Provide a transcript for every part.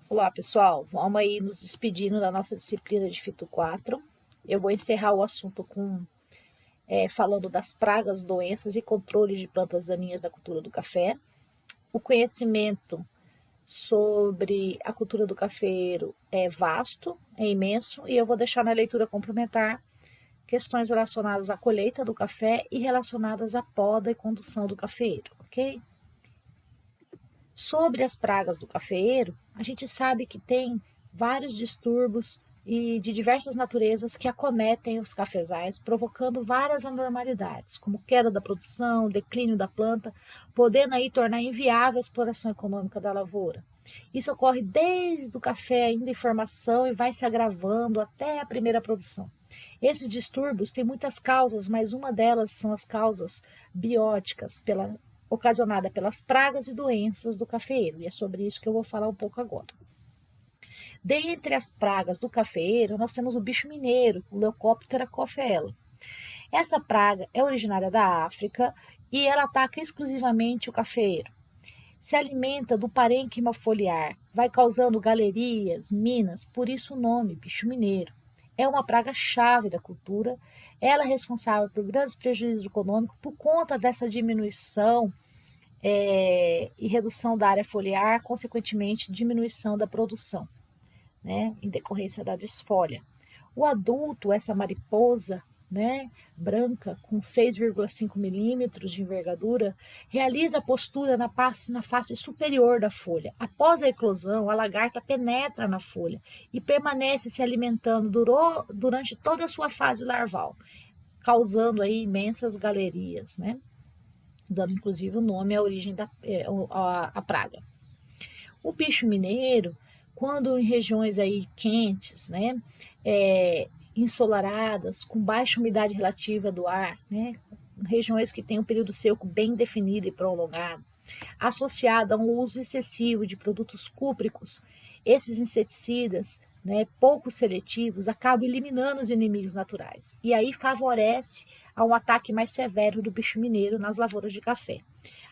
Olá, pessoal. Vamos aí nos despedindo da nossa disciplina de Fito 4. Eu vou encerrar o assunto falando das pragas, doenças e controle de plantas daninhas da cultura do café. O conhecimento sobre a cultura do cafeiro é vasto, é imenso, e eu vou deixar na leitura complementar questões relacionadas à colheita do café e relacionadas à poda e condução do cafeiro, ok? Sobre as pragas do cafeeiro, a gente sabe que tem vários distúrbios e de diversas naturezas que acometem os cafezais, provocando várias anormalidades, como queda da produção, declínio da planta, podendo aí tornar inviável a exploração econômica da lavoura. Isso ocorre desde o café ainda em formação e vai se agravando até a primeira produção. Esses distúrbios têm muitas causas, mas uma delas são as causas bióticas, ocasionada pelas pragas e doenças do cafeeiro, e é sobre isso que eu vou falar um pouco agora. Dentre as pragas do cafeeiro, nós temos o bicho mineiro, o Leucoptera coffeella. Essa praga é originária da África e ela ataca exclusivamente o cafeeiro. Se alimenta do parênquima foliar, vai causando galerias, minas, por isso o nome, bicho mineiro. É uma praga chave da cultura, ela é responsável por grandes prejuízos econômicos por conta dessa diminuição e redução da área foliar, consequentemente diminuição da produção, né, em decorrência da desfolha. O adulto, essa mariposa, né, branca, com 6,5 milímetros de envergadura, realiza a postura na face superior da folha. Após a eclosão, a lagarta penetra na folha e permanece se alimentando durante toda a sua fase larval, causando aí imensas galerias, né, dando inclusive o nome à origem a praga. O bicho mineiro, quando em regiões aí quentes, né, ensolaradas, com baixa umidade relativa do ar, né, regiões que têm um período seco bem definido e prolongado, associado a um uso excessivo de produtos cúpricos, esses inseticidas, né, pouco seletivos, acabam eliminando os inimigos naturais. E aí favorece a um ataque mais severo do bicho mineiro nas lavouras de café.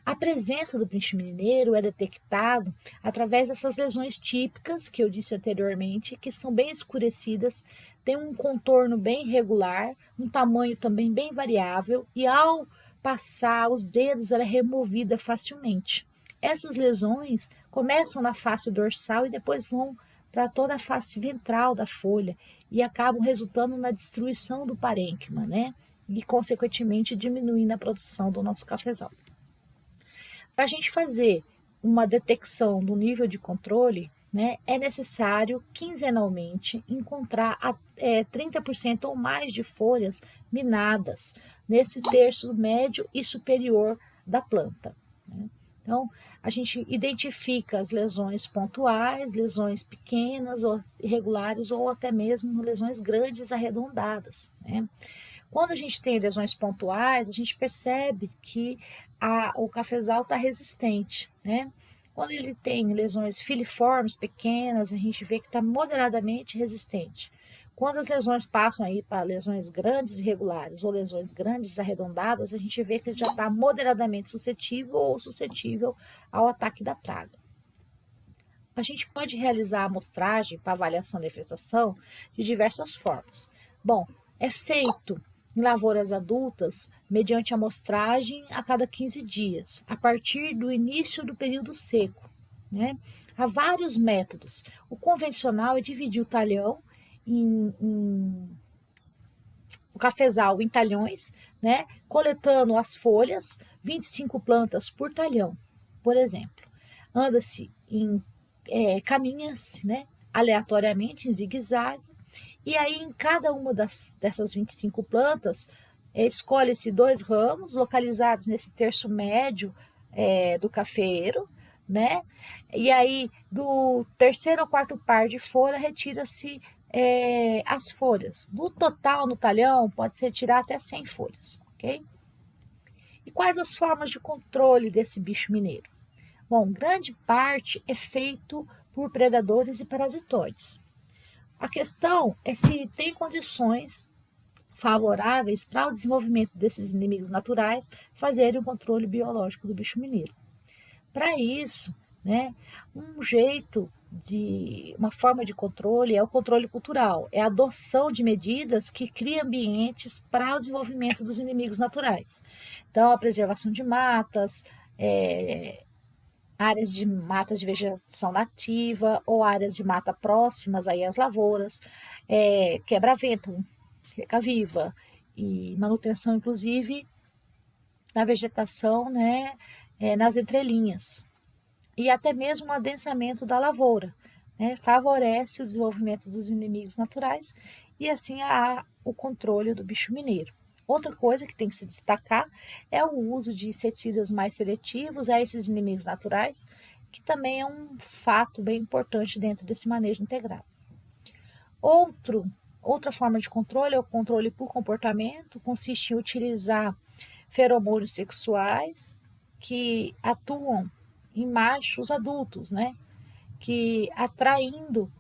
A presença do bicho mineiro é detectado através dessas lesões típicas que eu disse anteriormente, que são bem escurecidas, têm um contorno bem irregular, um tamanho também bem variável e ao passar os dedos ela é removida facilmente. Essas lesões começam na face dorsal e depois vão para toda a face ventral da folha e acabam resultando na destruição do parênquima, né? E, consequentemente, diminuindo a produção do nosso cafezal. Para a gente fazer uma detecção do nível de controle, né, é necessário quinzenalmente encontrar 30% ou mais de folhas minadas nesse terço médio e superior da planta. Né? Então, a gente identifica as lesões pontuais, lesões pequenas ou irregulares ou até mesmo lesões grandes arredondadas. Né? Quando a gente tem lesões pontuais, a gente percebe que o cafezal está resistente, né? Quando ele tem lesões filiformes pequenas, a gente vê que está moderadamente resistente. Quando as lesões passam aí para lesões grandes irregulares ou lesões grandes arredondadas, a gente vê que ele já está moderadamente suscetível ou suscetível ao ataque da praga. A gente pode realizar a amostragem para avaliação da infestação de diversas formas. Bom, é feito em lavouras adultas mediante amostragem a cada 15 dias, a partir do início do período seco. Né? Há vários métodos. O convencional é dividir o talhão o cafezal em talhões, né? Coletando as folhas, 25 plantas por talhão, por exemplo. Anda-se caminha-se, né, aleatoriamente em zigue-zague, e aí em cada uma dessas 25 plantas escolhe-se 2 ramos localizados nesse terço médio do cafeeiro, né? E aí do terceiro ao quarto par de folha retira-se as folhas. No total, no talhão, pode-se retirar até 100 folhas, ok? E quais as formas de controle desse bicho mineiro? Bom, grande parte é feito por predadores e parasitoides. A questão é se tem condições favoráveis para o desenvolvimento desses inimigos naturais fazerem o controle biológico do bicho mineiro. Para isso, né? Uma forma de controle é o controle cultural, é a adoção de medidas que criam ambientes para o desenvolvimento dos inimigos naturais. Então, a preservação de matas, áreas de matas de vegetação nativa ou áreas de mata próximas aí às lavouras, quebra-vento, reca-viva e manutenção, inclusive, da vegetação, né, nas entrelinhas. E até mesmo o adensamento da lavoura, né, favorece o desenvolvimento dos inimigos naturais e assim o controle do bicho mineiro. Outra coisa que tem que se destacar é o uso de inseticidas mais seletivos a esses inimigos naturais, que também é um fato bem importante dentro desse manejo integrado. Outra forma de controle é o controle por comportamento, consiste em utilizar feromônios sexuais que atuam em machos adultos, né? Que atraindo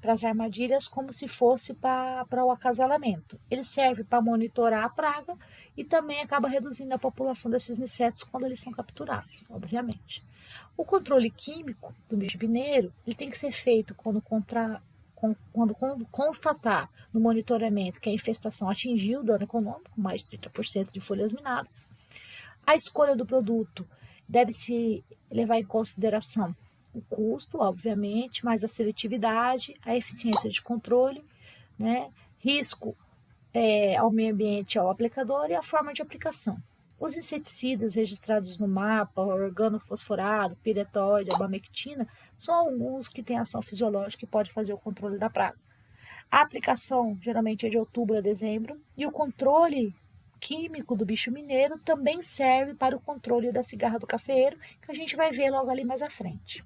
para as armadilhas como se fosse para o acasalamento. Ele serve para monitorar a praga e também acaba reduzindo a população desses insetos quando eles são capturados, obviamente. O controle químico do bicho mineiro ele tem que ser feito quando constatar no monitoramento que a infestação atingiu o dano econômico, mais de 30% de folhas minadas. A escolha do produto deve-se levar em consideração o custo, obviamente, mas a seletividade, a eficiência de controle, né, risco ao meio ambiente ao aplicador e a forma de aplicação. Os inseticidas registrados no mapa, organofosforado, piretóide, abamectina, são alguns que têm ação fisiológica e podem fazer o controle da praga. A aplicação geralmente é de outubro a dezembro e o controle químico do bicho mineiro também serve para o controle da cigarra do cafeeiro, que a gente vai ver logo ali mais à frente.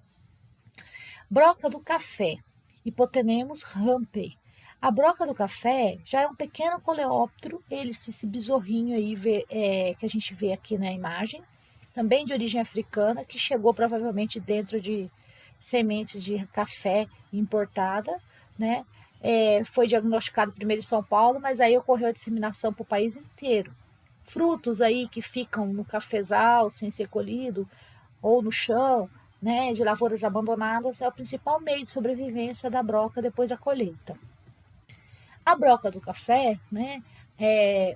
Broca do café, Hipotenemus rampei. A broca do café já é um pequeno coleóptero, esse besorrinho aí que a gente vê aqui na imagem, também de origem africana, que chegou provavelmente dentro de sementes de café importada, né? Foi diagnosticado primeiro em São Paulo, mas aí ocorreu a disseminação para o país inteiro. Frutos aí que ficam no cafezal sem ser colhido ou no chão, né, de lavouras abandonadas, é o principal meio de sobrevivência da broca depois da colheita. A broca do café, né,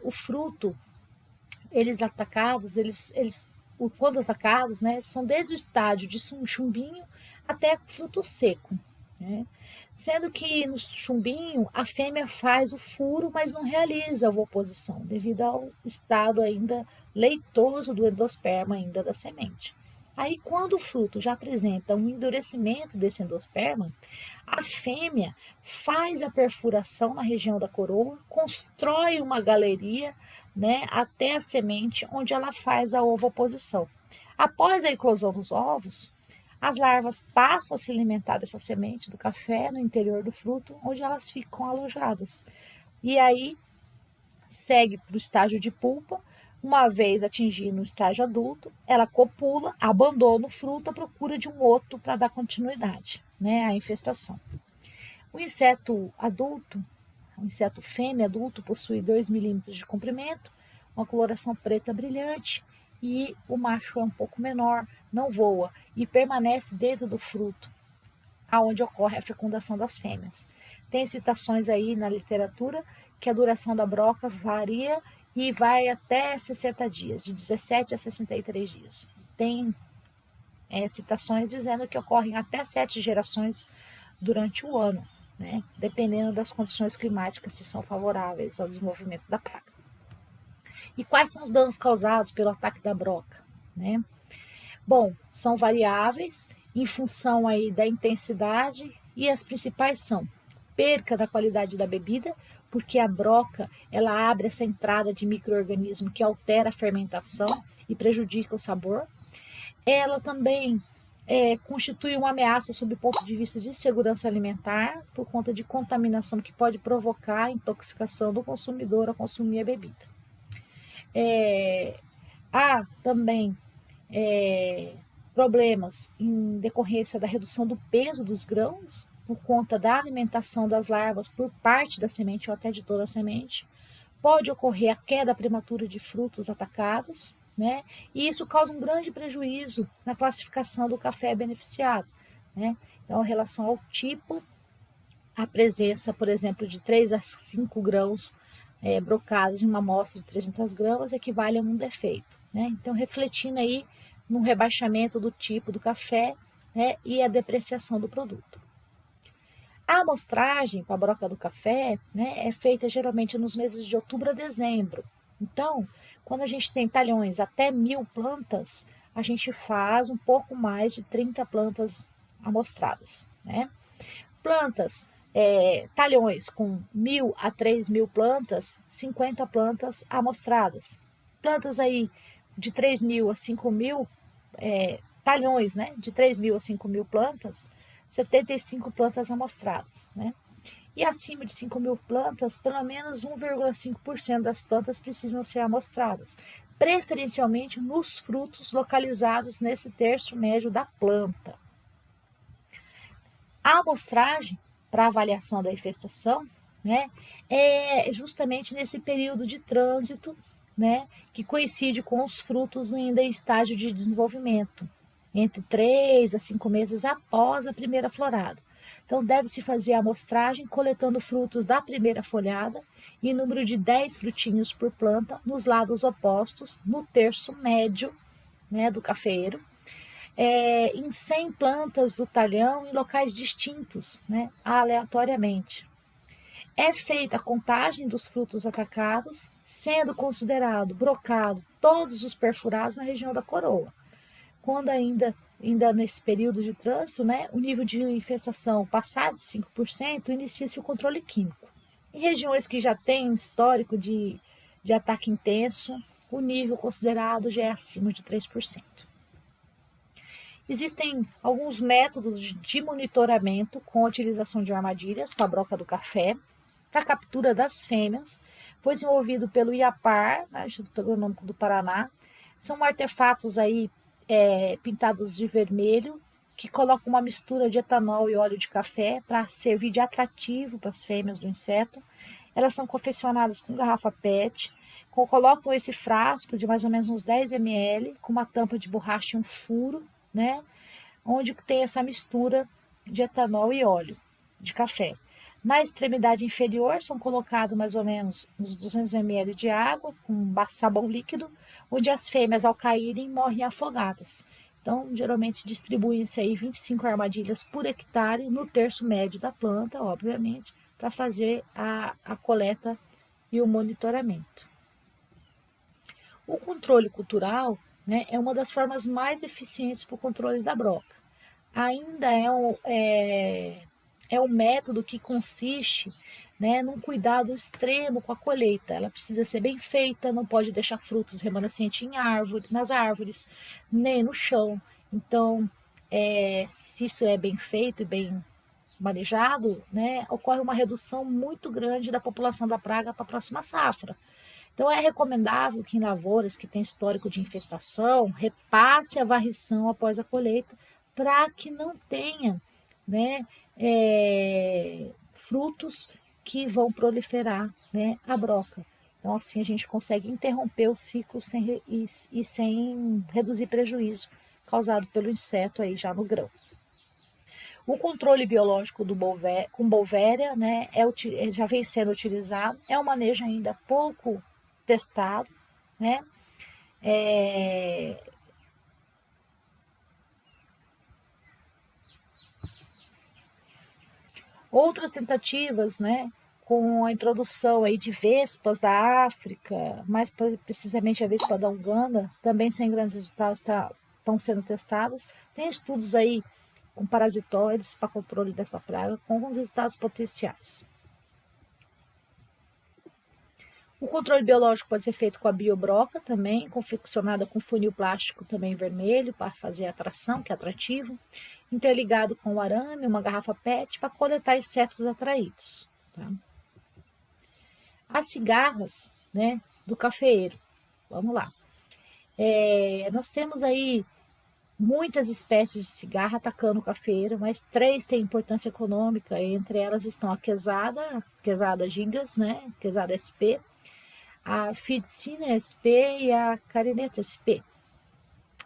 o fruto, quando atacados, né, são desde o estágio de chumbinho até fruto seco, né? Sendo que no chumbinho a fêmea faz o furo, mas não realiza a ovoposição, devido ao estado ainda leitoso do endosperma ainda da semente. Aí, quando o fruto já apresenta um endurecimento desse endosperma, a fêmea faz a perfuração na região da coroa, constrói uma galeria, né, até a semente, onde ela faz a ovoposição. Após a eclosão dos ovos, as larvas passam a se alimentar dessa semente do café no interior do fruto, onde elas ficam alojadas. E aí segue para o estágio de pulpa. Uma vez atingindo o estágio adulto, ela copula, abandona o fruto à procura de um outro para dar continuidade, né, à infestação. O inseto adulto, o inseto fêmea adulto, possui 2 milímetros de comprimento, uma coloração preta brilhante, e o macho é um pouco menor, não voa e permanece dentro do fruto, aonde ocorre a fecundação das fêmeas. Tem citações aí na literatura que a duração da broca varia e vai até 60 dias, de 17 a 63 dias. Tem citações dizendo que ocorrem até 7 gerações durante o ano, né? Dependendo das condições climáticas, se são favoráveis ao desenvolvimento da praga. E quais são os danos causados pelo ataque da broca, né? Bom, são variáveis em função aí da intensidade e as principais são perca da qualidade da bebida, porque a broca ela abre essa entrada de micro-organismo que altera a fermentação e prejudica o sabor. Ela também constitui uma ameaça sob o ponto de vista de segurança alimentar, por conta de contaminação que pode provocar a intoxicação do consumidor ao consumir a bebida. Há também problemas em decorrência da redução do peso dos grãos, por conta da alimentação das larvas por parte da semente ou até de toda a semente. Pode ocorrer a queda prematura de frutos atacados, né? E isso causa um grande prejuízo na classificação do café beneficiado, né? Então, em relação ao tipo, a presença, por exemplo, de 3 a 5 grãos brocados em uma amostra de 300 gramas equivale a um defeito, né? Então, refletindo aí no rebaixamento do tipo do café, né, e a depreciação do produto. A amostragem para a broca do café, né, é feita geralmente nos meses de outubro a dezembro. Então, quando a gente tem talhões até 1.000 plantas, a gente faz um pouco mais de 30 plantas amostradas, né? Plantas, talhões com 1.000 a 3.000 plantas, 50 plantas amostradas. Plantas aí de 3.000 a 5.000, talhões, né? De 3.000 a 5.000 plantas, 75 plantas amostradas, né? E acima de 5.000 plantas, pelo menos 1,5% das plantas precisam ser amostradas, preferencialmente nos frutos localizados nesse terço médio da planta. A amostragem para avaliação da infestação, né, é justamente nesse período de trânsito, né, que coincide com os frutos ainda em estágio de desenvolvimento, entre 3 a 5 meses após a primeira florada. Então, deve-se fazer a amostragem coletando frutos da primeira folhada em número de 10 frutinhos por planta nos lados opostos, no terço médio, né, do cafeiro, em 100 plantas do talhão em locais distintos, né, aleatoriamente. É feita a contagem dos frutos atacados, sendo considerado brocado todos os perfurados na região da coroa. Quando ainda nesse período de trânsito, né, o nível de infestação passar de 5%, inicia-se o controle químico. Em regiões que já têm histórico de ataque intenso, o nível considerado já é acima de 3%. Existem alguns métodos de monitoramento com a utilização de armadilhas com a broca do café para a captura das fêmeas. Foi desenvolvido pelo IAPAR, né, Instituto Agronômico do Paraná. São artefatos aí pintados de vermelho que colocam uma mistura de etanol e óleo de café para servir de atrativo para as fêmeas do inseto. Elas são confeccionadas com garrafa PET, colocam esse frasco de mais ou menos uns 10 ml com uma tampa de borracha e um furo, né, onde tem essa mistura de etanol e óleo de café. Na extremidade inferior são colocados mais ou menos uns 200 ml de água com sabão líquido, onde as fêmeas ao caírem morrem afogadas. Então, geralmente distribuem-se aí 25 armadilhas por hectare no terço médio da planta, obviamente, para fazer a coleta e o monitoramento. O controle cultural, né, é uma das formas mais eficientes para o controle da broca. Ainda é um método que consiste, né, num cuidado extremo com a colheita. Ela precisa ser bem feita, não pode deixar frutos remanescentes nas árvores, nem no chão. Então, se isso é bem feito e bem manejado, né, ocorre uma redução muito grande da população da praga para a próxima safra. Então, é recomendável que em lavouras que têm histórico de infestação, repasse a varrição após a colheita, para que não tenha, né, frutos que vão proliferar, né, a broca. Então, assim a gente consegue interromper o ciclo sem reduzir prejuízo causado pelo inseto aí já no grão. O controle biológico com Bolvéria, né, já vem sendo utilizado, é um manejo ainda pouco testado, né? Outras tentativas, né, com a introdução aí de vespas da África, mais precisamente a vespa da Uganda, também sem grandes resultados, estão sendo testadas. Tem estudos aí com parasitóides para controle dessa praga, com alguns resultados potenciais. O controle biológico pode ser feito com a biobroca também, confeccionada com funil plástico também vermelho para fazer a atração, que é atrativo, interligado com o arame, uma garrafa PET para coletar insetos atraídos. Tá? As cigarras, né, do cafeeiro. Vamos lá. Nós temos aí muitas espécies de cigarra atacando o cafeeiro, mas 3 têm importância econômica. Entre elas estão a quesada gingas, né, quesada SP, a Phyticina sp e a Carineta sp.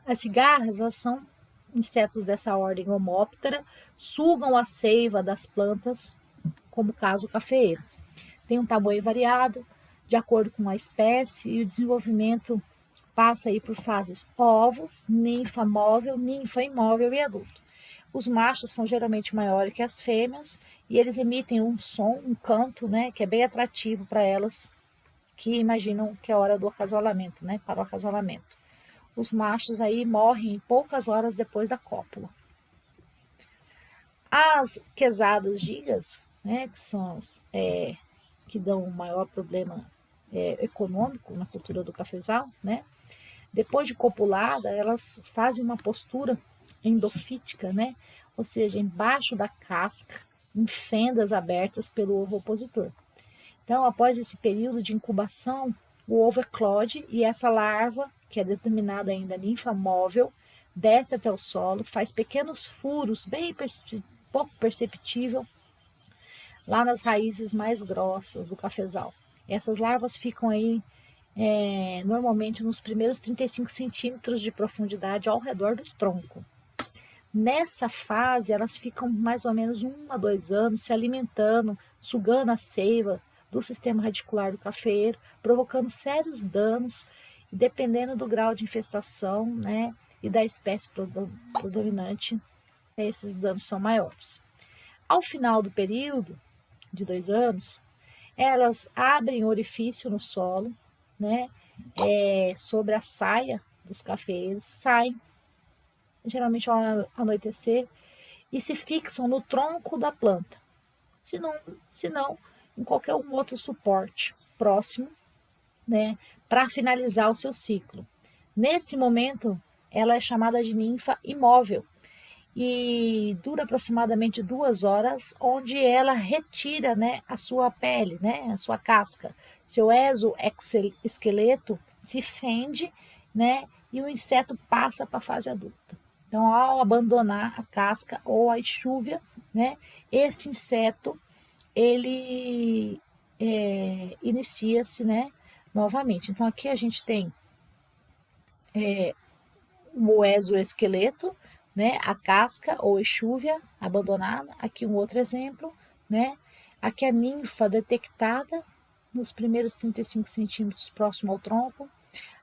As cigarras, elas são insetos dessa ordem Homóptera, sugam a seiva das plantas, como o caso cafeeiro. Tem um tamanho variado, de acordo com a espécie, e o desenvolvimento passa aí por fases ovo, ninfa móvel, ninfa imóvel e adulto. Os machos são geralmente maiores que as fêmeas e eles emitem um som, um canto, né, que é bem atrativo para elas, que imaginam que é hora do acasalamento, né, para o acasalamento. Os machos aí morrem poucas horas depois da cópula. As quesadas gigas, né, que são as que dão o maior problema econômico na cultura do cafezal, né? Depois de copulada, elas fazem uma postura endofítica, né? Ou seja, embaixo da casca, em fendas abertas pelo ovo opositor. Então, após esse período de incubação, o ovo eclode e essa larva, que é denominada ainda ninfa móvel, desce até o solo, faz pequenos furos, bem pouco perceptível, lá nas raízes mais grossas do cafezal. Essas larvas ficam aí normalmente nos primeiros 35 centímetros de profundidade ao redor do tronco. Nessa fase, elas ficam mais ou menos 1 a 2 anos se alimentando, sugando a seiva do sistema radicular do cafeeiro, provocando sérios danos, dependendo do grau de infestação, né, e da espécie predominante, esses danos são maiores. Ao final do período, de 2 anos, elas abrem orifício no solo, né, sobre a saia dos cafeeiros, saem, geralmente ao anoitecer, e se fixam no tronco da planta, se não em qualquer outro suporte próximo, né, para finalizar o seu ciclo. Nesse momento, ela é chamada de ninfa imóvel e dura aproximadamente 2 horas, onde ela retira, né, a sua pele, né, a sua casca. Seu exoesqueleto se fende, né, e o inseto passa para a fase adulta. Então, ao abandonar a casca ou a exúvia, né, esse inseto ele inicia-se, né, novamente. Então, aqui a gente tem o exoesqueleto, né, a casca ou exúvia abandonada. Aqui um outro exemplo, né? Aqui a ninfa detectada nos primeiros 35 centímetros próximo ao tronco.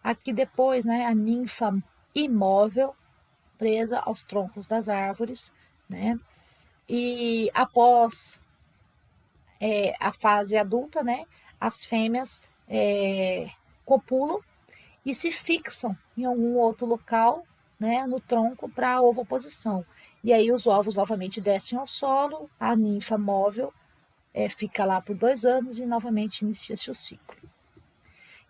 Aqui depois, né, a ninfa imóvel presa aos troncos das árvores, né? E após a fase adulta, né, as fêmeas copulam e se fixam em algum outro local, né, no tronco para a ovoposição. E aí os ovos novamente descem ao solo, a ninfa móvel fica lá por 2 anos e novamente inicia-se o ciclo.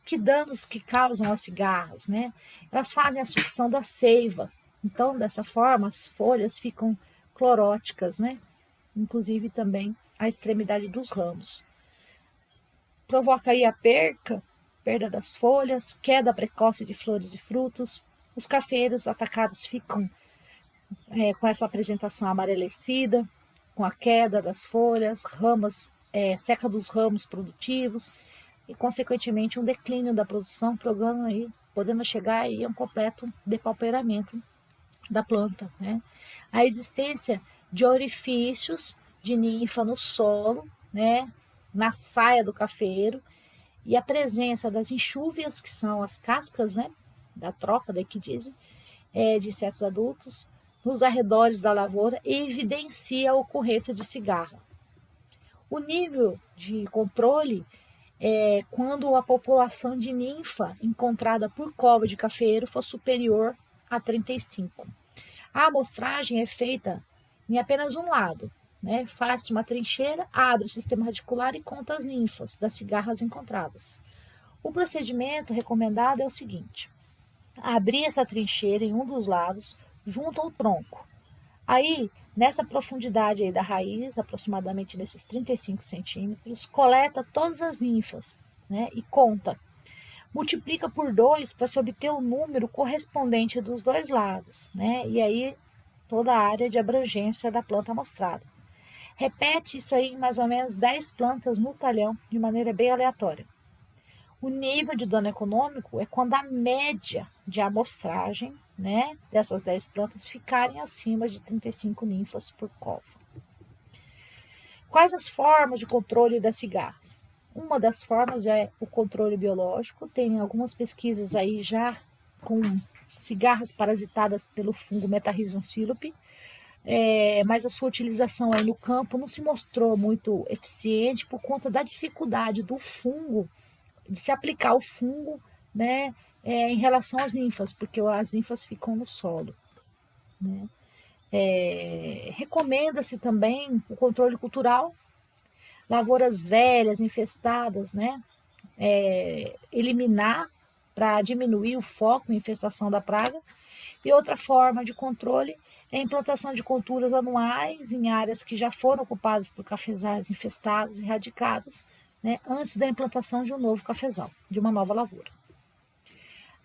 Que danos que causam as cigarras, né? Elas fazem a sucção da seiva. Então, dessa forma, as folhas ficam cloróticas, né? Inclusive também a extremidade dos ramos. Provoca aí a perda das folhas, queda precoce de flores e frutos. Os cafeeiros atacados ficam com essa apresentação amarelecida, com a queda das folhas, seca dos ramos produtivos e, consequentemente, um declínio da produção, podendo chegar aí a um completo depauperamento da planta, né? A existência de orifícios de ninfa no solo, né, na saia do cafeeiro, e a presença das enxúvias, que são as cascas, né, da troca, daí que dizem, de insetos adultos, nos arredores da lavoura, evidencia a ocorrência de cigarra. O nível de controle é quando a população de ninfa encontrada por cova de cafeeiro for superior a 35. A amostragem é feita em apenas um lado, né? Faz-se uma trincheira, abre o sistema radicular e conta as ninfas das cigarras encontradas. O procedimento recomendado é o seguinte: abrir essa trincheira em um dos lados, junto ao tronco. Aí, nessa profundidade aí da raiz, aproximadamente nesses 35 centímetros, coleta todas as ninfas, né? E conta. Multiplica por 2 para se obter o número correspondente dos dois lados, né? E aí toda a área de abrangência da planta amostrada. Repete isso aí em mais ou menos 10 plantas no talhão, de maneira bem aleatória. O nível de dano econômico é quando a média de amostragem, né, dessas 10 plantas ficarem acima de 35 ninfas por cova. Quais as formas de controle das cigarras? Uma das formas é o controle biológico. Tem algumas pesquisas aí já com cigarras parasitadas pelo fungo Metarhizium silope, mas a sua utilização aí no campo não se mostrou muito eficiente por conta da dificuldade do fungo, de se aplicar o fungo, né, em relação às ninfas, porque as ninfas ficam no solo, né. Recomenda-se também o controle cultural, lavouras velhas, infestadas, né, eliminar para diminuir o foco em infestação da praga. E outra forma de controle é a implantação de culturas anuais em áreas que já foram ocupadas por cafezais infestados e erradicados, né, antes da implantação de um novo cafezal, de uma nova lavoura.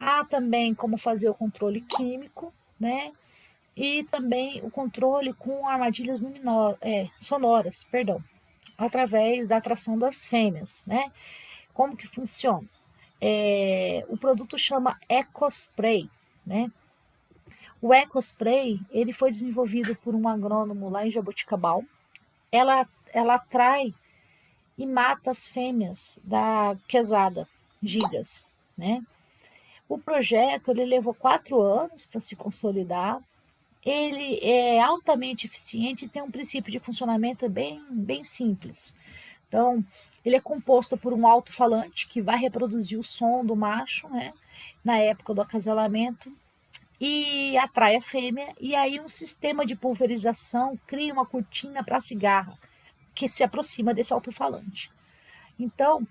Há também como fazer o controle químico, né, e também o controle com armadilhas sonoras, através da atração das fêmeas, né? Como que funciona? O produto chama EcoSpray, né? O EcoSpray, ele foi desenvolvido por um agrônomo lá em Jaboticabal. Ela atrai e mata as fêmeas da quesada gigas, né? O projeto ele levou 4 anos para se consolidar. Ele é altamente eficiente e tem um princípio de funcionamento bem simples. Então, ele é composto por um alto-falante que vai reproduzir o som do macho, né, na época do acasalamento, e atrai a fêmea, e aí um sistema de pulverização cria uma cortina para a cigarra, que se aproxima desse alto-falante. Então,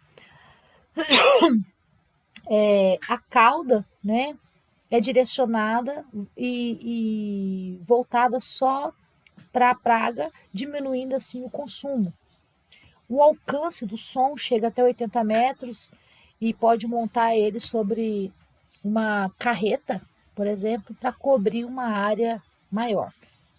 a cauda, né, é direcionada e voltada só para a praga, diminuindo assim o consumo. O alcance do som chega até 80 metros e pode montar ele sobre uma carreta, por exemplo, para cobrir uma área maior,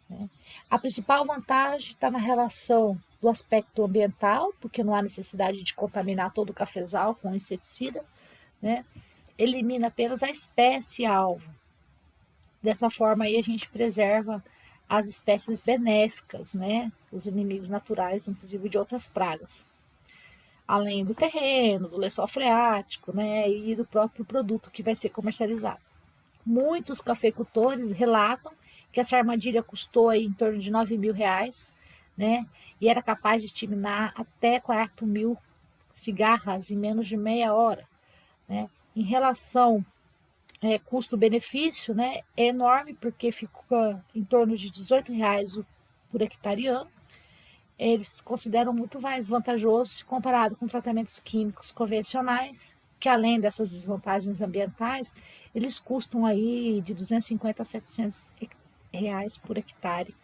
né? A principal vantagem está na relação do aspecto ambiental, porque não há necessidade de contaminar todo o cafezal com inseticida, né? Elimina apenas a espécie alvo. Dessa forma aí a gente preserva as espécies benéficas, né? Os inimigos naturais, inclusive de outras pragas. Além do terreno, do lençol freático, né? E do próprio produto que vai ser comercializado. Muitos cafeicultores relatam que essa armadilha custou aí em torno de R$ 9.000, né? E era capaz de exterminar até 4.000 cigarras em menos de meia hora, né? Em relação custo-benefício, né, é enorme, porque fica em torno de R$ 18 por hectare ano. Eles consideram muito mais vantajoso se comparado com tratamentos químicos convencionais, que além dessas desvantagens ambientais, eles custam aí de 250 a R$ 700 por hectare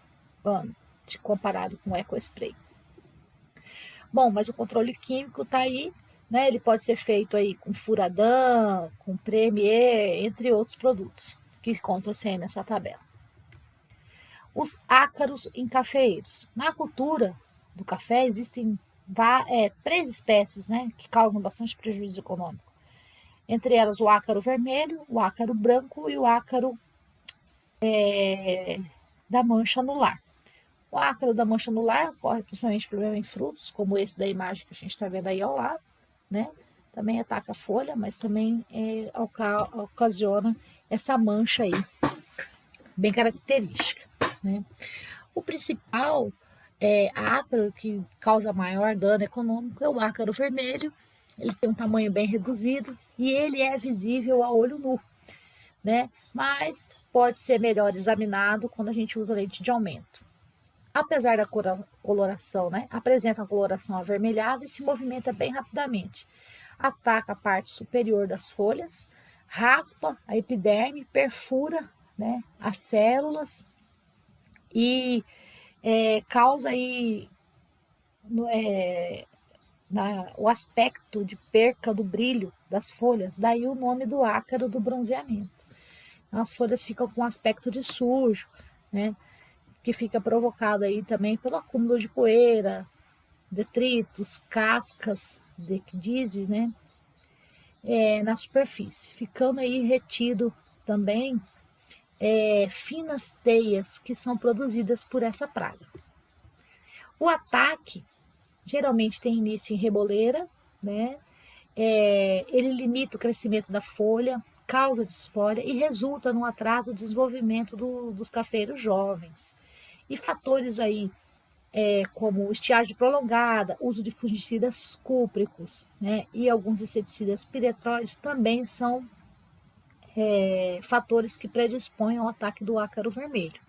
ano, se comparado com o EcoSpray. Bom, mas o controle químico está aí, né? Ele pode ser feito aí com Furadan, com Premier, entre outros produtos que encontram-se aí nessa tabela. Os ácaros em cafeeiros. Na cultura do café existem 3 espécies, né, que causam bastante prejuízo econômico. Entre elas o ácaro vermelho, o ácaro branco e o ácaro da mancha anular. O ácaro da mancha anular ocorre principalmente problema em frutos, como esse da imagem que a gente está vendo aí ao lado, né? Também ataca a folha, mas também ocasiona essa mancha aí, bem característica, né? O principal ácaro que causa maior dano econômico é o ácaro vermelho. Ele tem um tamanho bem reduzido e ele é visível a olho nu, né? Mas pode ser melhor examinado quando a gente usa lente de aumento. Apesar da coloração, né, apresenta uma coloração avermelhada e se movimenta bem rapidamente. Ataca a parte superior das folhas, raspa a epiderme, perfura, né, as células e causa aí o aspecto de perca do brilho das folhas, daí o nome do ácaro do bronzeamento. As folhas ficam com aspecto de sujo, né, que fica provocado aí também pelo acúmulo de poeira, detritos, cascas, que dizem, né? na superfície, ficando aí retido também finas teias que são produzidas por essa praga. O ataque geralmente tem início em reboleira, né? Ele limita o crescimento da folha, causa desfolha e resulta no atraso do desenvolvimento dos cafeiros jovens. E fatores aí como estiagem prolongada, uso de fungicidas cúpricos, né, e alguns inseticidas piretróides também são fatores que predispõem ao ataque do ácaro vermelho.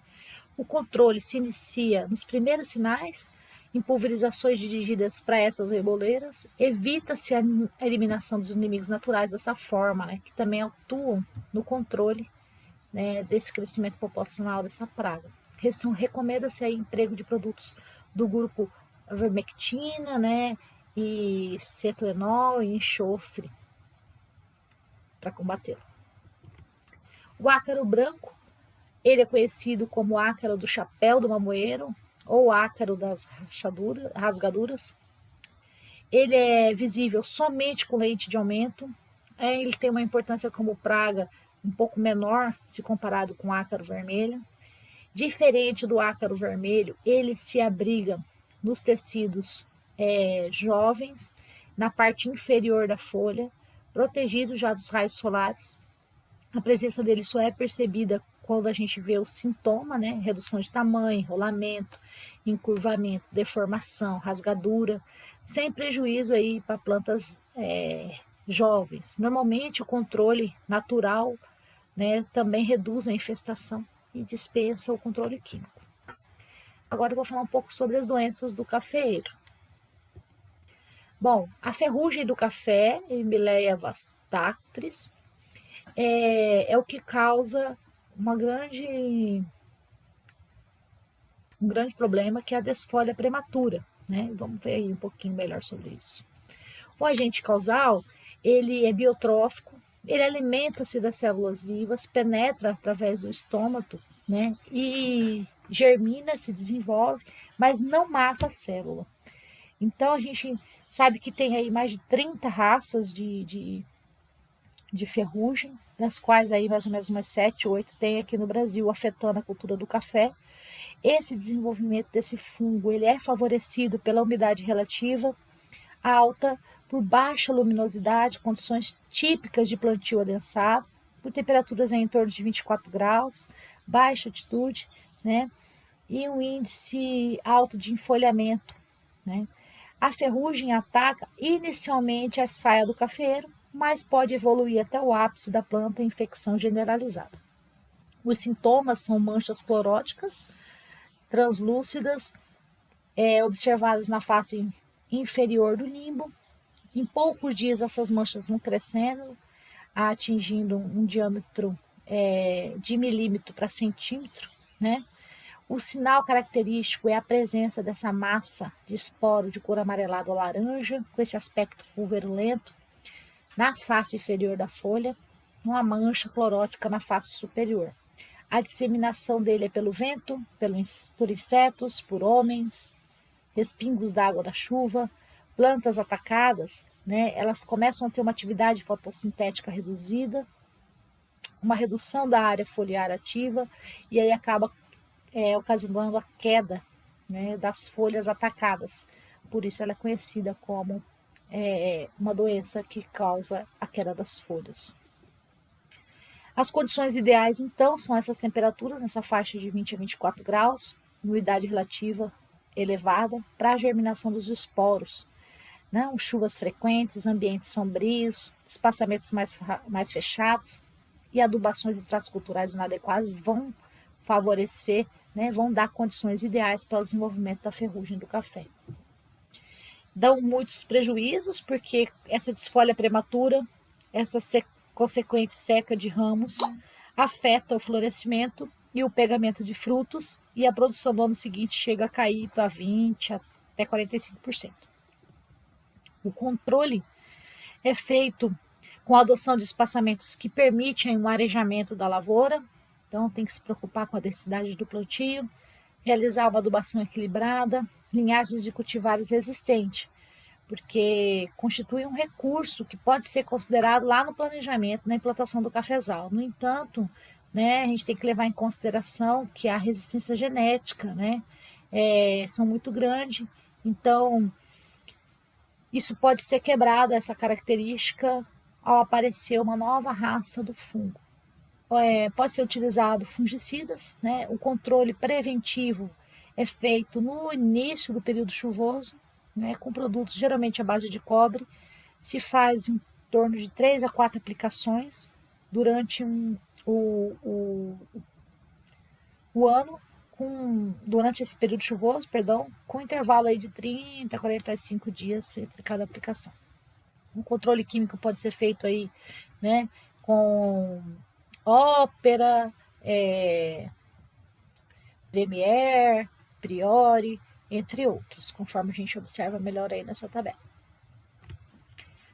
O controle se inicia nos primeiros sinais, em pulverizações dirigidas para essas reboleiras, evita-se a eliminação dos inimigos naturais dessa forma, né, que também atuam no controle, né, desse crescimento populacional dessa praga. Recomenda-se aí emprego de produtos do grupo vermectina, né, e cetoenol e enxofre para combatê-lo. O ácaro branco, ele é conhecido como ácaro do chapéu do mamoeiro ou ácaro das rasgaduras. Ele é visível somente com lente de aumento. Ele tem uma importância como praga um pouco menor se comparado com o ácaro vermelho. Diferente do ácaro vermelho, ele se abriga nos tecidos jovens, na parte inferior da folha, protegido já dos raios solares. A presença dele só é percebida quando a gente vê o sintoma, né? Redução de tamanho, enrolamento, encurvamento, deformação, rasgadura, sem prejuízo aí para plantas jovens. Normalmente o controle natural, né, também reduz a infestação e dispensa o controle químico. Agora eu vou falar um pouco sobre as doenças do cafeeiro. Bom, a ferrugem do café, Emileia vastactris, é o que causa um grande problema, que é a desfolha prematura, né? Vamos ver aí um pouquinho melhor sobre isso. O agente causal, ele é biotrófico, ele alimenta-se das células vivas, penetra através do estômago, né? E germina, se desenvolve, mas não mata a célula. Então a gente sabe que tem aí mais de 30 raças de ferrugem, das quais aí mais ou menos umas 7, 8 tem aqui no Brasil, afetando a cultura do café. Esse desenvolvimento desse fungo, ele é favorecido pela umidade relativa alta, por baixa luminosidade, condições típicas de plantio adensado, por temperaturas em torno de 24 graus, baixa altitude, né? E um índice alto de enfolhamento, né? A ferrugem ataca inicialmente a saia do cafeiro, mas pode evoluir até o ápice da planta em infecção generalizada. Os sintomas são manchas cloróticas, translúcidas, observadas na face inferior do nimbo. Em poucos dias essas manchas vão crescendo, atingindo um diâmetro de milímetro para centímetro, né? O sinal característico é a presença dessa massa de esporo de cor amarelada ou laranja, com esse aspecto pulverulento, na face inferior da folha, uma mancha clorótica na face superior. A disseminação dele é pelo vento, por insetos, por homens, respingos d'água da chuva, plantas atacadas, né? Elas começam a ter uma atividade fotossintética reduzida, uma redução da área foliar ativa, e aí acaba ocasionando a queda, né, das folhas atacadas. Por isso ela é conhecida como uma doença que causa a queda das folhas. As condições ideais, então, são essas temperaturas, nessa faixa de 20 a 24 graus, umidade relativa elevada, para a germinação dos esporos. Não? Chuvas frequentes, ambientes sombrios, espaçamentos mais fechados e adubações e tratos culturais inadequados vão favorecer, né, vão dar condições ideais para o desenvolvimento da ferrugem do café. Dão muitos prejuízos, porque essa desfolha prematura, essa consequente seca de ramos, afeta o florescimento e o pegamento de frutos, e a produção no ano seguinte chega a cair para 20% até 45%. O controle é feito com a adoção de espaçamentos que permitem o arejamento da lavoura, então tem que se preocupar com a densidade do plantio, realizar uma adubação equilibrada, linhagens de cultivares resistentes, porque constitui um recurso que pode ser considerado lá no planejamento, na implantação do cafezal. No entanto, né, a gente tem que levar em consideração que a resistência genética, né, são muito grande, então isso pode ser quebrado, essa característica, ao aparecer uma nova raça do fungo. Pode ser utilizado fungicidas, né, o controle preventivo é feito no início do período chuvoso, né, com produtos geralmente à base de cobre, se faz em torno de 3 a 4 aplicações durante o ano, durante esse período chuvoso, com intervalo aí de 30 a 45 dias entre cada aplicação. O controle químico pode ser feito aí, né, com Ópera, Premier, Priori, entre outros, conforme a gente observa melhor aí nessa tabela.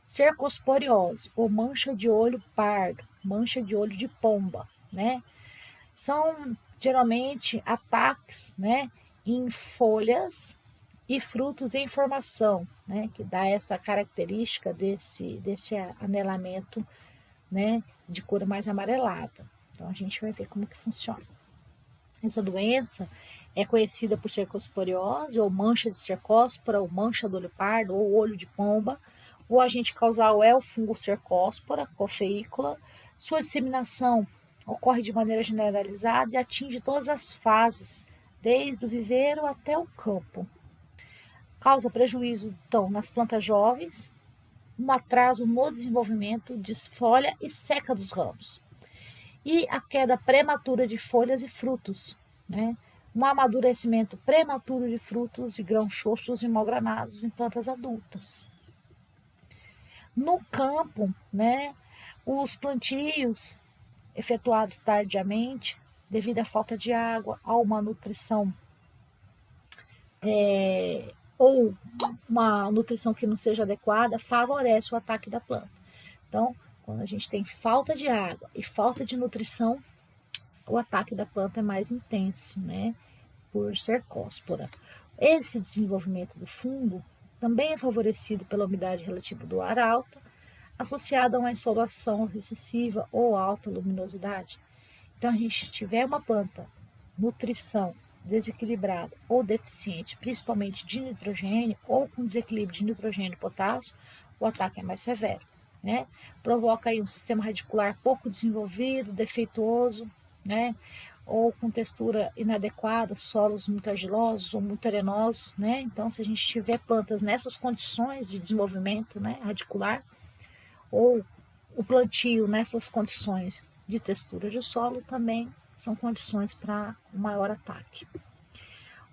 Cercosporiose, ou mancha de olho pardo, mancha de olho de pomba, né? São geralmente ataques, né, em folhas e frutos em formação, né, que dá essa característica desse anelamento, né, de cor mais amarelada. Então a gente vai ver como que funciona. Essa doença é conhecida por cercosporiose, ou mancha de cercóspora, ou mancha do olho pardo, ou olho de pomba. O agente causal é o fungo cercóspora, cofeícola. Sua disseminação ocorre de maneira generalizada e atinge todas as fases, desde o viveiro até o campo. Causa prejuízo, então, nas plantas jovens, um atraso no desenvolvimento, desfolha e seca dos ramos. E a queda prematura de folhas e frutos, né? Um amadurecimento prematuro de frutos e grãos xoxos e malgranados em plantas adultas. No campo, né, os plantios efetuados tardiamente, devido à falta de água, a uma nutrição ou uma nutrição que não seja adequada, favorece o ataque da planta. Então, quando a gente tem falta de água e falta de nutrição, o ataque da planta é mais intenso, né, por cercóspora. Esse desenvolvimento do fungo também é favorecido pela umidade relativa do ar alta, associada a uma insolação excessiva ou alta luminosidade. Então, a gente tiver uma planta, nutrição desequilibrada ou deficiente, principalmente de nitrogênio, ou com desequilíbrio de nitrogênio e potássio, o ataque é mais severo, né? Provoca aí um sistema radicular pouco desenvolvido, defeituoso, né? Ou com textura inadequada, solos muito argilosos ou muito arenosos, né? Então, se a gente tiver plantas nessas condições de desenvolvimento, né, radicular, ou o plantio nessas condições de textura de solo, também são condições para um maior ataque.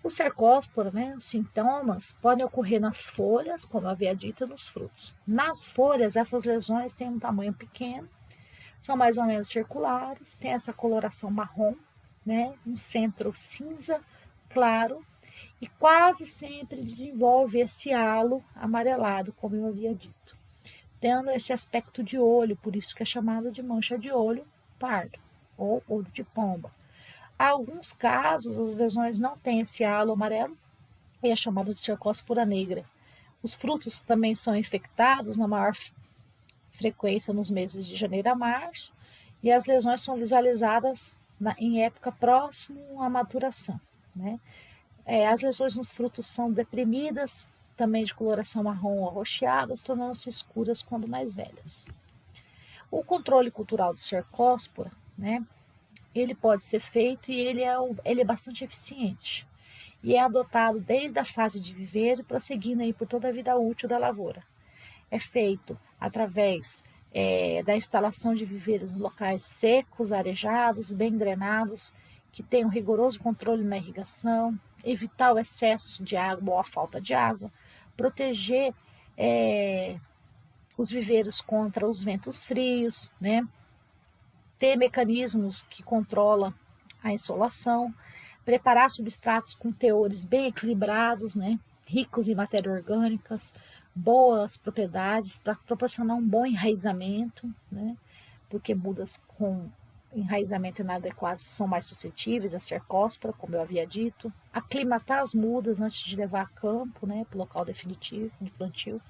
O cercóspora, né, os sintomas podem ocorrer nas folhas, como eu havia dito, e nos frutos. Nas folhas, essas lesões têm um tamanho pequeno, são mais ou menos circulares, tem essa coloração marrom, né, um centro cinza claro, e quase sempre desenvolve esse halo amarelado, como eu havia dito, tendo esse aspecto de olho, por isso que é chamado de mancha de olho pardo, ou olho de pomba. Há alguns casos, as lesões não têm esse halo amarelo e é chamado de cercóspora negra. Os frutos também são infectados na maior frequência nos meses de janeiro a março, e as lesões são visualizadas em época próxima à maturação, né? As lesões nos frutos são deprimidas, também de coloração marrom ou arroxeadas, tornando-se escuras quando mais velhas. O controle cultural do cercóspora, né, ele pode ser feito e ele é bastante eficiente. E é adotado desde a fase de viveiro, prosseguindo aí por toda a vida útil da lavoura. É feito através da instalação de viveiros em locais secos, arejados, bem drenados, que tenham rigoroso controle na irrigação, evitar o excesso de água ou a falta de água, proteger os viveiros contra os ventos frios, né? Ter mecanismos que controlam a insolação, preparar substratos com teores bem equilibrados, né? Ricos em matérias orgânicas, boas propriedades para proporcionar um bom enraizamento, né? Porque mudas com enraizamento inadequado são mais suscetíveis a cercóspora, como eu havia dito. Aclimatar as mudas antes de levar a campo, né, para o local definitivo de plantio.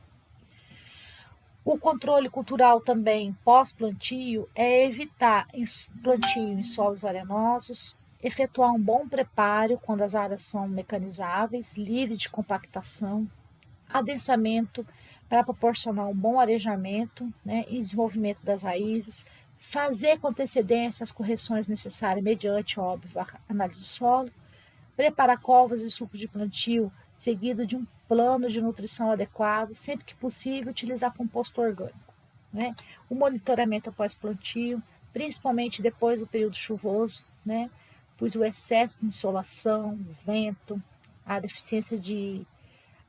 O controle cultural também pós-plantio é evitar plantio em solos arenosos, efetuar um bom preparo quando as áreas são mecanizáveis, livre de compactação, adensamento para proporcionar um bom arejamento, né, e desenvolvimento das raízes, fazer com antecedência as correções necessárias mediante, óbvio, a análise do solo, preparar covas e sucos de plantio, seguido de um plano de nutrição adequado, sempre que possível, utilizar composto orgânico. Né? O monitoramento após plantio, principalmente depois do período chuvoso, né? Pois o excesso de insolação, vento, a deficiência de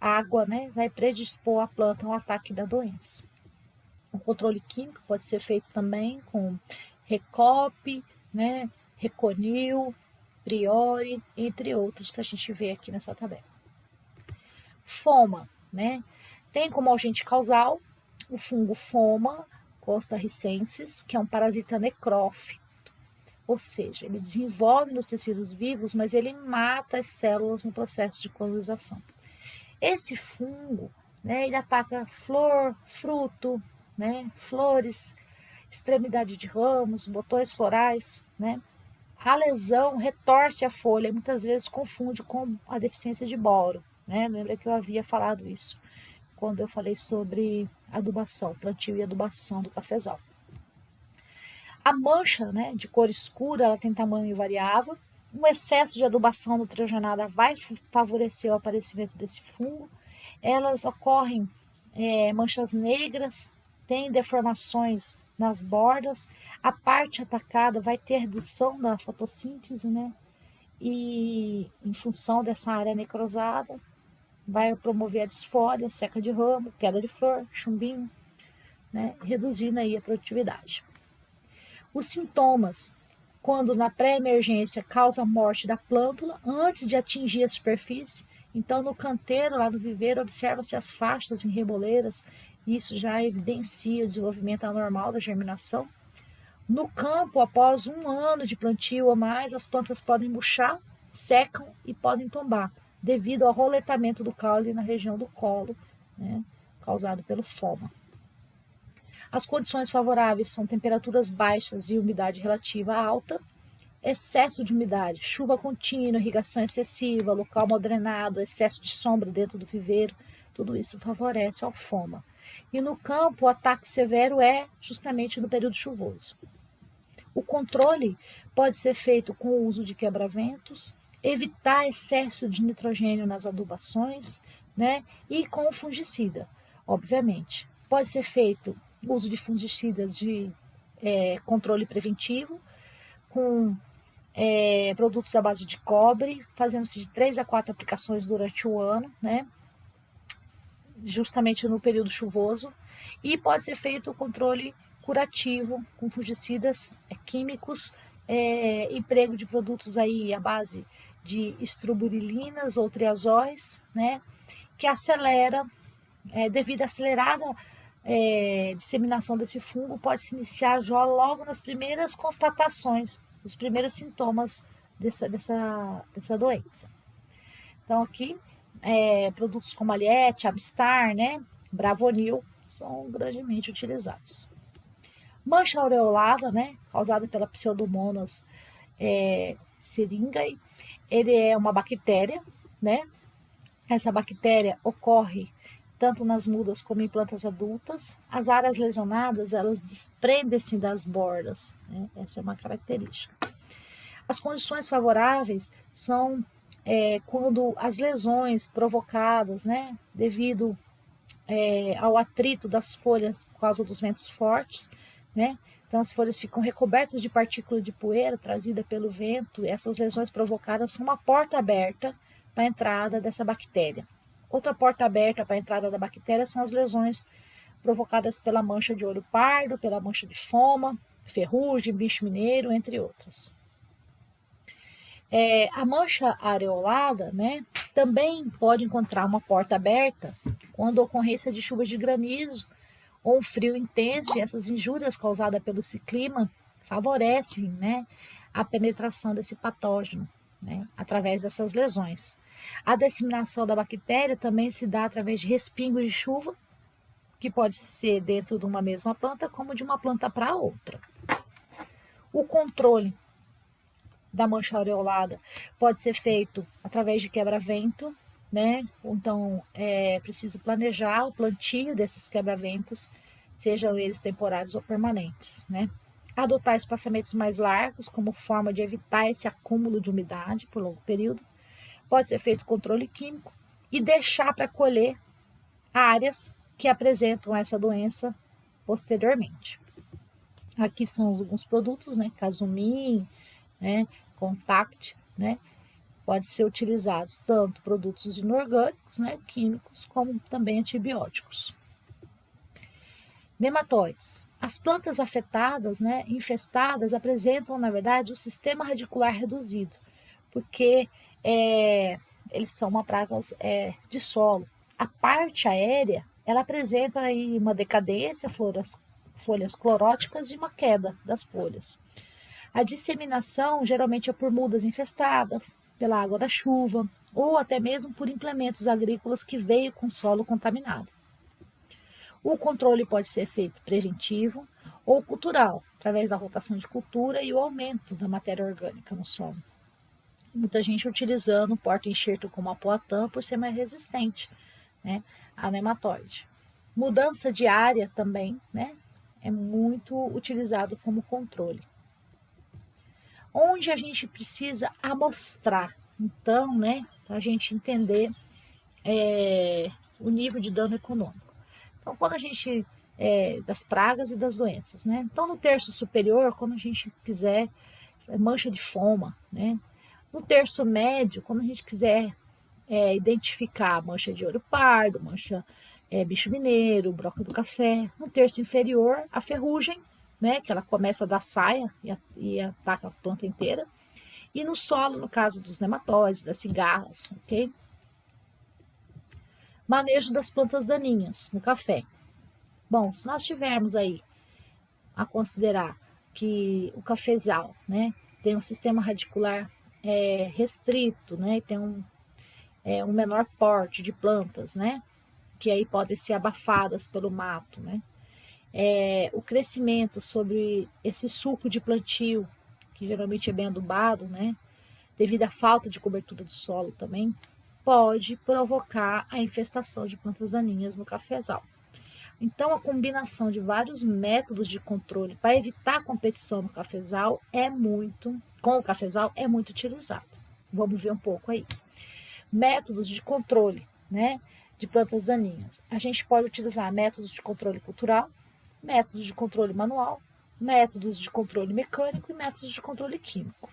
água, né, vai predispor a planta ao ataque da doença. O controle químico pode ser feito também com Recop, né, Reconil, Priori, entre outros que a gente vê aqui nessa tabela. Foma, né? Tem como agente causal o fungo Foma costarricensis, que é um parasita necrófito, ou seja, ele desenvolve nos tecidos vivos, mas ele mata as células no processo de colonização. Esse fungo, né, ele ataca flor, fruto, né, flores, extremidade de ramos, botões florais, né? A lesão retorce a folha, muitas vezes confunde com a deficiência de boro, né? Lembra que eu havia falado isso quando eu falei sobre adubação, plantio e adubação do cafezal. A mancha, né, de cor escura, ela tem tamanho variável. Um excesso de adubação nitrogenada vai favorecer o aparecimento desse fungo. Elas ocorrem manchas negras, tem deformações nas bordas, a parte atacada vai ter redução da fotossíntese, né? E em função dessa área necrosada, vai promover a disfória, seca de ramo, queda de flor, chumbinho, né? Reduzindo aí a produtividade. Os sintomas, quando na pré-emergência causa a morte da plântula antes de atingir a superfície. Então, no canteiro, lá no viveiro, observa-se as faixas em reboleiras, isso já evidencia o desenvolvimento anormal da germinação. No campo, após 1 ano de plantio ou mais, as plantas podem murchar, secam e podem tombar, devido ao roletamento do caule na região do colo, né, causado pelo foma. As condições favoráveis são temperaturas baixas e umidade relativa alta, excesso de umidade, chuva contínua, irrigação excessiva, local mal drenado, excesso de sombra dentro do viveiro, tudo isso favorece ao foma. E no campo, o ataque severo é justamente no período chuvoso. O controle pode ser feito com o uso de quebra-ventos, evitar excesso de nitrogênio nas adubações, né? E com o fungicida, obviamente. Pode ser feito o uso de fungicidas de controle preventivo, com produtos à base de cobre, fazendo-se de 3 a 4 aplicações durante o ano, né? Justamente no período chuvoso. E pode ser feito o controle curativo com fungicidas químicos, emprego de produtos aí à base de estruburilinas ou triazóis, né, que acelera, devido à acelerada disseminação desse fungo, pode se iniciar já logo nas primeiras constatações, os primeiros sintomas dessa doença. Então aqui, produtos como Aliette, Abstar, né, Bravonil, são grandemente utilizados. Mancha aureolada, né, causada pela Pseudomonas syringae, ele é uma bactéria, né? Essa bactéria ocorre tanto nas mudas como em plantas adultas. As áreas lesionadas, elas desprendem-se das bordas, né? Essa é uma característica. As condições favoráveis são quando as lesões provocadas, né, devido ao atrito das folhas por causa dos ventos fortes, né? Então as folhas ficam recobertas de partícula de poeira trazida pelo vento, e essas lesões provocadas são uma porta aberta para a entrada dessa bactéria. Outra porta aberta para a entrada da bactéria são as lesões provocadas pela mancha de olho pardo, pela mancha de foma, ferrugem, bicho mineiro, entre outras. A mancha areolada, né, também pode encontrar uma porta aberta quando a ocorrência de chuvas de granizo ou um frio intenso, e essas injúrias causadas pelo clima favorecem, né, a penetração desse patógeno, né, através dessas lesões. A disseminação da bactéria também se dá através de respingos de chuva, que pode ser dentro de uma mesma planta, como de uma planta para outra. O controle da mancha aureolada pode ser feito através de quebra-vento, né? Então, é preciso planejar o plantio desses quebra-ventos, sejam eles temporários ou permanentes, né? Adotar espaçamentos mais largos como forma de evitar esse acúmulo de umidade por longo período. Pode ser feito controle químico e deixar para colher áreas que apresentam essa doença posteriormente. Aqui são alguns produtos, né? Casumim, né? Contact, né? Pode ser utilizados tanto produtos inorgânicos, né? Químicos, como também antibióticos. Nematóides. As plantas afetadas, né, infestadas, apresentam, na verdade, o sistema radicular reduzido, porque eles são uma praga de solo. A parte aérea, ela apresenta aí uma decadência, folhas cloróticas e uma queda das folhas. A disseminação geralmente é por mudas infestadas, pela água da chuva, ou até mesmo por implementos agrícolas que veio com solo contaminado. O controle pode ser feito preventivo ou cultural, através da rotação de cultura e o aumento da matéria orgânica no solo. Muita gente utilizando o porta-enxerto como a Poatã por ser mais resistente, né, a nematóide. Mudança de área também, né, é muito utilizado como controle. Onde a gente precisa amostrar, então, né, para a gente entender o nível de dano econômico. Então, quando a gente das pragas e das doenças, né? Então, no terço superior, quando a gente quiser mancha de foma, né? No terço médio, quando a gente quiser identificar mancha de ouro pardo, mancha bicho mineiro, broca do café. No terço inferior, a ferrugem, né? Que ela começa da saia e ataca a planta inteira. E no solo, no caso dos nematóides, das cigarras, ok? Manejo das plantas daninhas no café. Bom, se nós tivermos aí a considerar que o cafezal, né, tem um sistema radicular restrito, né, tem um menor porte de plantas, né, que aí podem ser abafadas pelo mato, né, o crescimento sobre esse suco de plantio, que geralmente é bem adubado, né, devido à falta de cobertura do solo também, pode provocar a infestação de plantas daninhas no cafezal. Então, a combinação de vários métodos de controle para evitar a competição no cafezal com o cafezal é muito utilizado. Vamos ver um pouco aí. Métodos de controle, né, de plantas daninhas. A gente pode utilizar métodos de controle cultural, métodos de controle manual, métodos de controle mecânico e métodos de controle químico.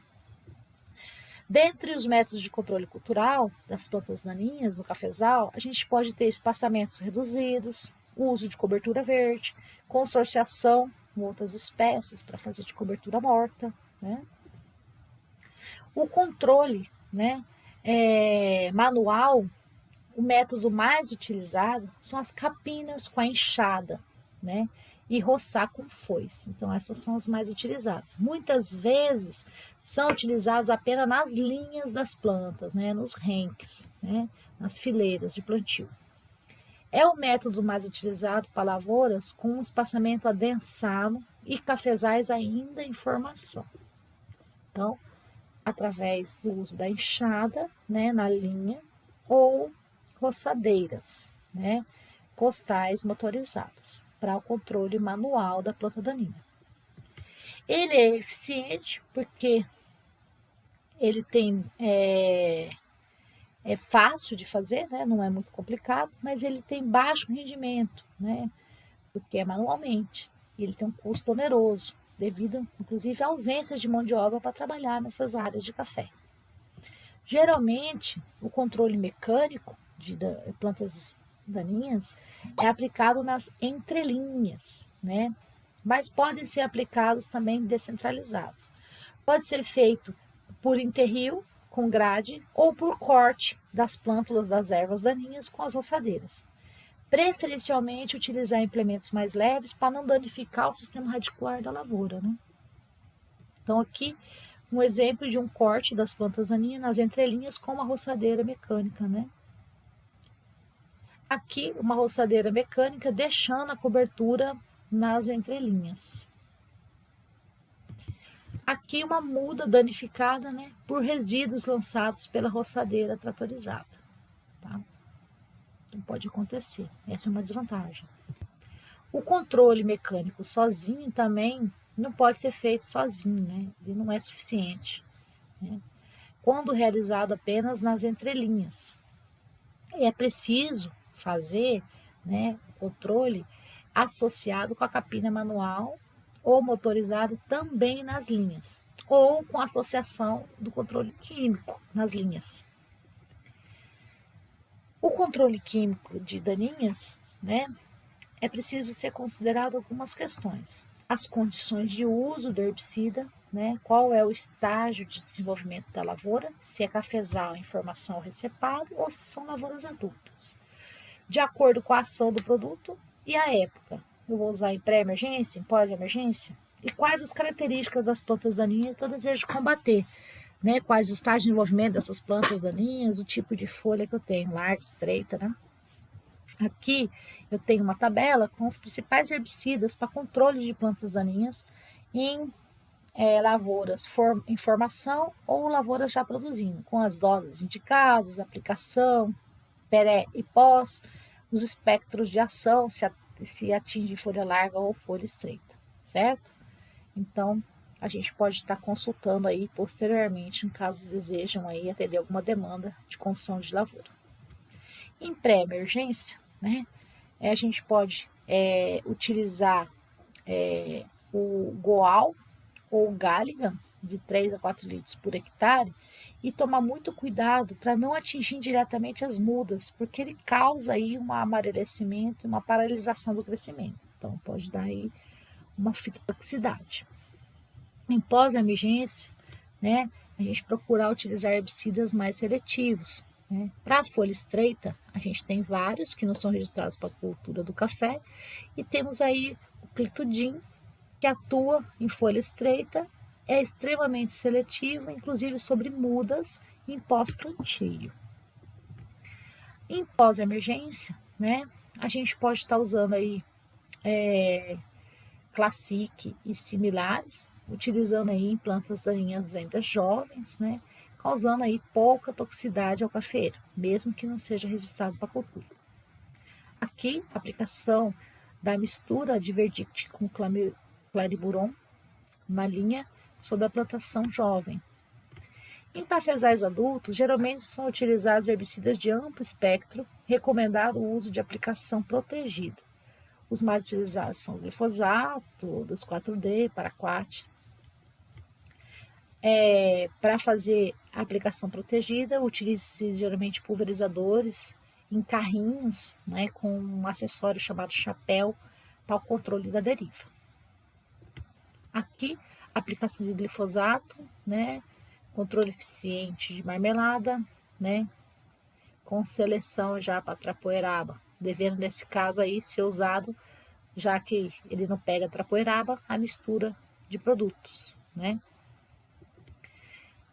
Dentre os métodos de controle cultural das plantas daninhas no cafezal, a gente pode ter espaçamentos reduzidos, uso de cobertura verde, consorciação com outras espécies para fazer de cobertura morta, né? O controle, né, manual, o método mais utilizado são as capinas com a enxada, né, e roçar com foice. Então, essas são as mais utilizadas. Muitas vezes são utilizadas apenas nas linhas das plantas, né, nos renques, né, nas fileiras de plantio. É o método mais utilizado para lavouras com um espaçamento adensado e cafezais ainda em formação. Então, através do uso da enxada, né, na linha, ou roçadeiras, né, costais motorizadas, para o controle manual da planta daninha. Ele é eficiente porque ele tem é fácil de fazer, né, não é muito complicado, mas ele tem baixo rendimento, né, porque é manualmente. E ele tem um custo oneroso, devido, inclusive, à ausência de mão de obra para trabalhar nessas áreas de café. Geralmente, o controle mecânico de plantas daninhas é aplicado nas entrelinhas, né? Mas podem ser aplicados também descentralizados. Pode ser feito por enterrio, com grade, ou por corte das plântulas das ervas daninhas com as roçadeiras. Preferencialmente utilizar implementos mais leves para não danificar o sistema radicular da lavoura, né? Então, aqui um exemplo de um corte das plantas daninhas nas entrelinhas com uma roçadeira mecânica, né? Aqui uma roçadeira mecânica deixando a cobertura nas entrelinhas. Aqui uma muda danificada, né, por resíduos lançados pela roçadeira tratorizada. Tá? Então pode acontecer, essa é uma desvantagem. O controle mecânico sozinho também não pode ser feito sozinho, né? Ele não é suficiente, né? Quando realizado apenas nas entrelinhas. É preciso fazer, né, o controle associado com a capina manual ou motorizada também nas linhas, ou com associação do controle químico nas linhas. O controle químico de daninhas, né, é preciso ser considerado algumas questões. As condições de uso do herbicida, né, qual é o estágio de desenvolvimento da lavoura, se é cafezal em formação ou recepado, ou se são lavouras adultas. De acordo com a ação do produto e a época. Eu vou usar em pré-emergência, em pós-emergência? E quais as características das plantas daninhas que eu desejo combater? Né? Quais os estágios de desenvolvimento dessas plantas daninhas, o tipo de folha que eu tenho, larga, estreita, né? Aqui eu tenho uma tabela com os principais herbicidas para controle de plantas daninhas em lavouras em formação ou lavouras já produzindo, com as doses indicadas, aplicação, pré e pós, os espectros de ação, se atinge folha larga ou folha estreita, certo? Então, a gente pode estar consultando aí posteriormente, em caso desejam aí atender alguma demanda de construção de lavoura. Em pré-emergência, né, a gente pode utilizar o Goal ou o Galligan, de 3 a 4 litros por hectare, e tomar muito cuidado para não atingir diretamente as mudas, porque ele causa aí um amarelecimento e uma paralisação do crescimento. Então, pode dar aí uma fitotoxicidade. Em pós-emergência, né, a gente procurar utilizar herbicidas mais seletivos. Né? Para a folha estreita, a gente tem vários que não são registrados para a cultura do café, e temos aí o Clitudin, que atua em folha estreita, é extremamente seletivo, inclusive sobre mudas em pós-plantio. Em pós-emergência, né, a gente pode estar usando aí Classic e similares, utilizando aí em plantas daninhas ainda jovens, né, causando aí pouca toxicidade ao cafeiro, mesmo que não seja registrado para cultura. Aqui, a aplicação da mistura de Verdict com Clariburon, uma linha sobre a plantação jovem. Em cafezais adultos, geralmente são utilizados herbicidas de amplo espectro, recomendado o uso de aplicação protegida. Os mais utilizados são o glifosato, 2,4-D, paraquat. Para fazer a aplicação protegida, utiliza-se geralmente pulverizadores em carrinhos, né, com um acessório chamado chapéu para o controle da deriva. Aqui, aplicação de glifosato, né, controle eficiente de marmelada, né, com seleção já para trapoeraba, devendo nesse caso aí ser usado, já que ele não pega trapoeraba, a mistura de produtos, né.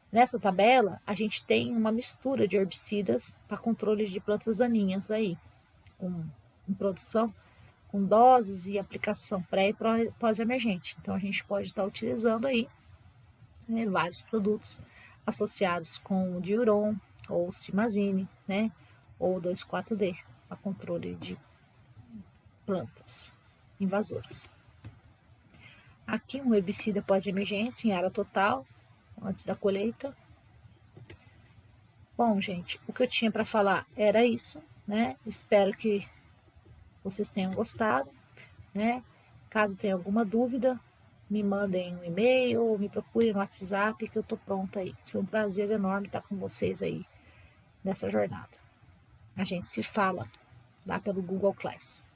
Nessa tabela, a gente tem uma mistura de herbicidas para controle de plantas daninhas aí, em produção, com doses e aplicação pré e pós-emergente. Então, a gente pode estar utilizando aí, né, vários produtos associados com o Diuron ou Simazine, né, ou 2,4-D, para controle de plantas invasoras. Aqui um herbicida pós-emergência em área total, antes da colheita. Bom, gente, o que eu tinha para falar era isso, né? Espero que vocês tenham gostado, né? Caso tenha alguma dúvida, me mandem um e-mail ou me procurem no WhatsApp que eu tô pronta aí. Foi um prazer enorme estar com vocês aí nessa jornada. A gente se fala lá pelo Google Class.